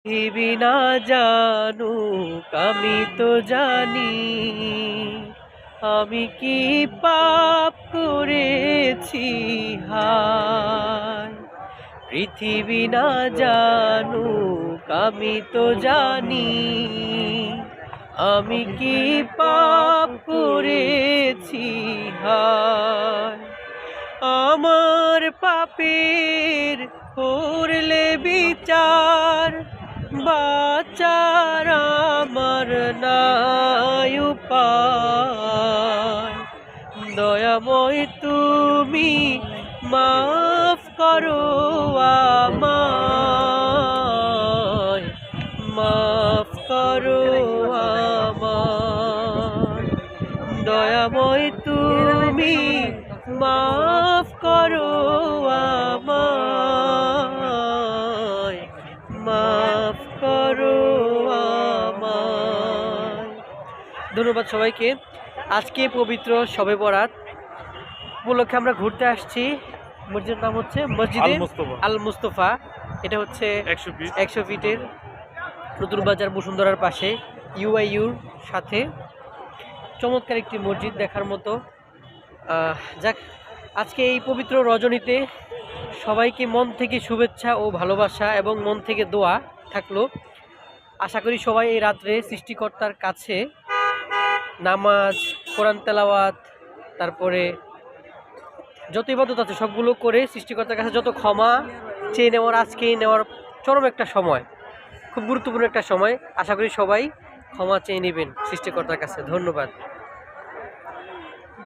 পৃথিবী না জানুক আমি তো জানি, আমি কি পাপ করেছি হায়। পৃথিবী না জানুক আমি তো জানি, আমি কি পাপ করেছি হায়। আমার পাপের করলে বিচার, বাঁচার আমার নাই উপায়। দয়াময় তুমি মাফ করো আমায়, মাফ করো আমায়। দয়াময় তুমি মাফ করো আমায়, মাফ করো আমায়। ধন্যবাদ সবাইকে। আজকে পবিত্র শবে বরাত উপলক্ষে আমরা ঘুরতে আসছি। মসজিদের নাম হচ্ছে মসজিদে আল মুস্তফা। এটা হচ্ছে 100 ফিটের নতুন বাজার বসুন্ধরার পাশে ইউআইউর সাথে। চমৎকার একটি মসজিদ দেখার মতো। যাক, আজকে এই পবিত্র রজনীতে সবাইকে মন থেকে শুভেচ্ছা ও ভালোবাসা এবং মন থেকে দোয়া থাকলো। আশা করি সবাই এই রাত্রে সৃষ্টিকর্তার কাছে নামাজ, কোরআন তেলাওয়াত, তারপরে যত ইবাদত আছে সবগুলো করে সৃষ্টিকর্তার কাছে যত ক্ষমা চেয়ে নেওয়ার, আজকেই নেওয়ার চরম একটা সময়, খুব গুরুত্বপূর্ণ একটা সময়। আশা করি সবাই ক্ষমা চেয়ে নেবেন সৃষ্টিকর্তার কাছে। ধন্যবাদ।